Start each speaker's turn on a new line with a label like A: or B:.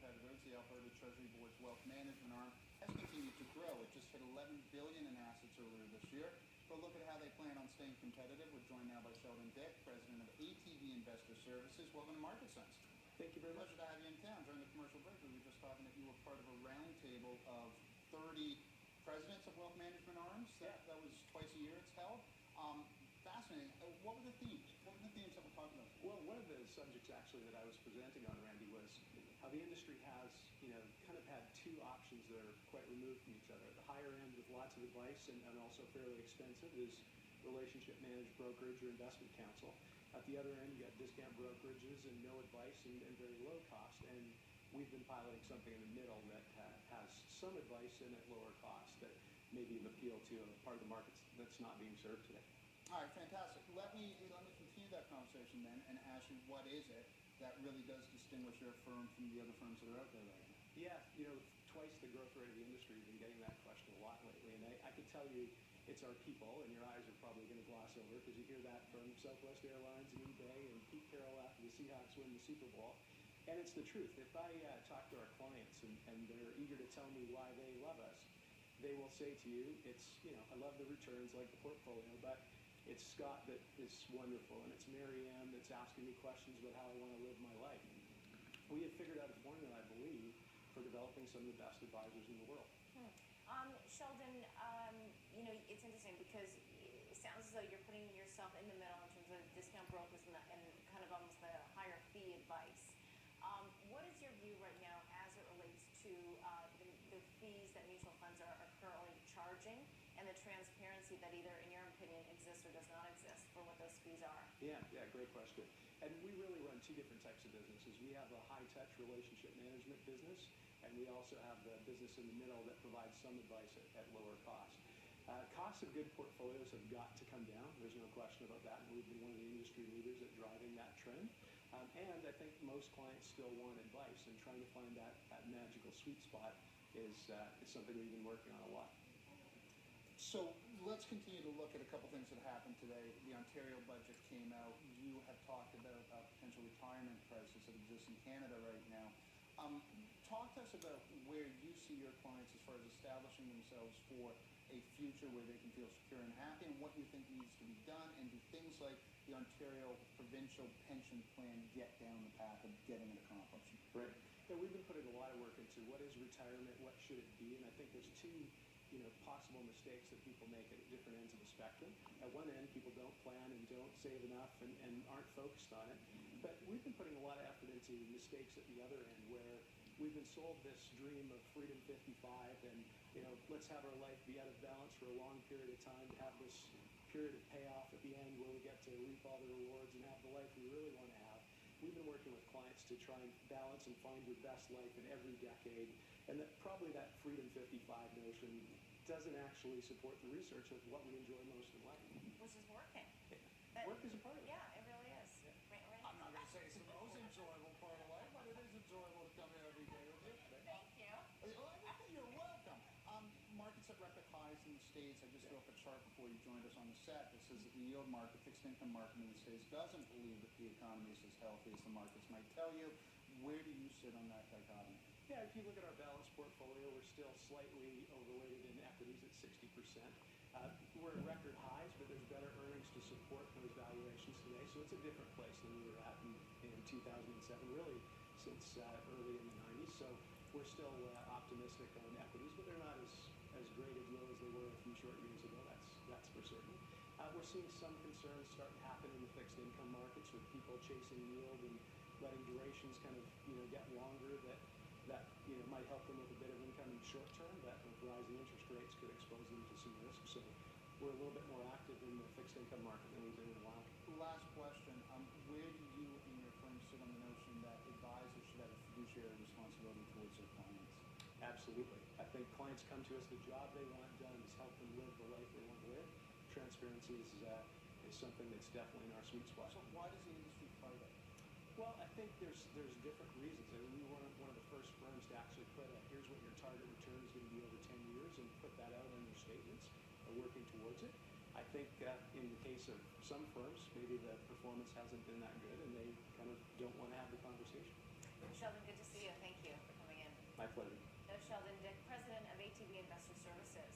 A: competitors, the Alberta Treasury Board's wealth management arm has continued to grow. It just hit $11 billion in assets earlier this year. For a look at how they plan on staying competitive, we're joined now by Sheldon Dick, president of ATB Investor Services. Welcome to Market Sense.
B: Thank you very much.
A: Pleasure to have you in town. During the commercial break, we were just talking that you were part of a roundtable of 30 presidents of wealth management arms. That was twice a year it's held. Fascinating. What were the themes? What were the themes that we're talking about?
B: Well, one of the subjects actually that I was presenting on, Randy, was how the industry has, kind of had two options that are quite removed from each other. The higher end with lots of advice and also fairly expensive is relationship managed brokerage or investment counsel. At the other end, you got discount brokerages and no advice and very low cost. And we've been piloting something in the middle that has some advice and at lower cost that maybe appeal to a part of the market that's not being served today.
A: All right, fantastic. Let me continue that conversation then and ask you, what is it that really does distinguish your firm from the other firms that are out there right now?
B: Yeah, twice the growth rate of the industry. We've been getting that question a lot lately, and I can tell you it's our people, and your eyes are probably going to gloss over because you hear that from Southwest Airlines and eBay and Pete Carroll after the Seahawks win the Super Bowl. And it's the truth. If I talk to our clients and they're eager to tell me why they love us, they will say to you, it's, I love the returns like the portfolio, but it's Scott that is wonderful, and it's Mary Ann that's asking me questions about how I want to live my life. We have figured out a formula, I believe, for developing some of the best advisors in the world.
C: Sheldon, it's interesting because it sounds as though you're putting yourself in the middle in terms of discount brokers and kind of almost the higher fee advice. What is your view right now as it relates to the fees that mutual funds are currently charging and the transparency that either, in your opinion, exists or does not exist for what those fees are?
B: Yeah, great question. And we really run two different types of businesses. We have a high-touch relationship management business, and we also have the business in the middle that provides some advice at lower cost. Costs of good portfolios have got to come down. There's no question about that. And we've been one of the industry leaders at driving that trend. And I think most clients still want advice, and trying to find that magical sweet spot is something we've been working on a lot.
A: So let's continue to look at a couple things that happened today. The Ontario budget came out. You have talked about a potential retirement crisis that exists in Canada right now. Talk to us about where you see your clients as far as establishing themselves for a future where they can feel secure and happy, and what you think needs to be done, and do things like the Ontario provincial pension plan get down the path of getting it accomplished?
B: Right. Yeah, we've been putting a lot of work into what is retirement, what should it be, and I think there's two possible mistakes that people make at different ends of the spectrum. At one end, people don't plan and don't save enough and aren't focused on it. But we've been putting a lot of effort into mistakes at the other end, where we've been sold this dream of Freedom 55 and, let's have our life be out of balance for a long period of time to have this period of payoff at the end where we get to reap all the rewards and have the life we really want to have. We've been working with clients to try and balance and find your best life in every decade, and that probably that Freedom 55 notion doesn't actually support the research of what we enjoy most in life.
C: Which is working.
B: Work is a part of it.
C: Yeah, it really is.
A: I'm not going to say it's the most enjoyable part of life, but it is enjoyable to come here every day with you.
C: Thank you.
A: You're welcome. Markets at record highs in the States. I just threw up a chart before you joined us on the set that says that the yield market, fixed income market in the States, doesn't believe that the economy is as healthy as the markets might tell you. Where do you sit on that dichotomy?
B: Yeah, if you look at our balanced portfolio, we're still slightly overweighted in equities at 60%. We're at record highs, but there's better earnings to support those valuations today. So it's a different place than we were at in 2007, really since early in the 90s. So we're still optimistic on equities, but they're not as great as low as they were a few short years ago. That's for certain. We're seeing some concerns start to happen in the fixed income markets with people chasing yield and letting durations kind of get longer that might help them with a bit of income in the short term, but with rising interest rates could expose them to some risk. So we're a little bit more active in the fixed income market than we've been in a while.
A: Last question. Where do you and your firm sit on the notion that advisors should have a fiduciary responsibility towards their clients?
B: Absolutely. I think clients come to us, the job they want done is help them live the life they want to live. Transparency is something that's definitely in our sweet spot.
A: So why does the industry fight it?
B: Well, I think there's different reasons. I mean, we were one of the first firms to actually put here's what your target return is going to be over 10 years and put that out in their statements, working towards it. I think in the case of some firms, maybe the performance hasn't been that good and they kind of don't want to have the conversation.
C: Sheldon, good to see you. Thank you.
B: My pleasure.
C: Sheldon Dick, President of ATB Investor Services.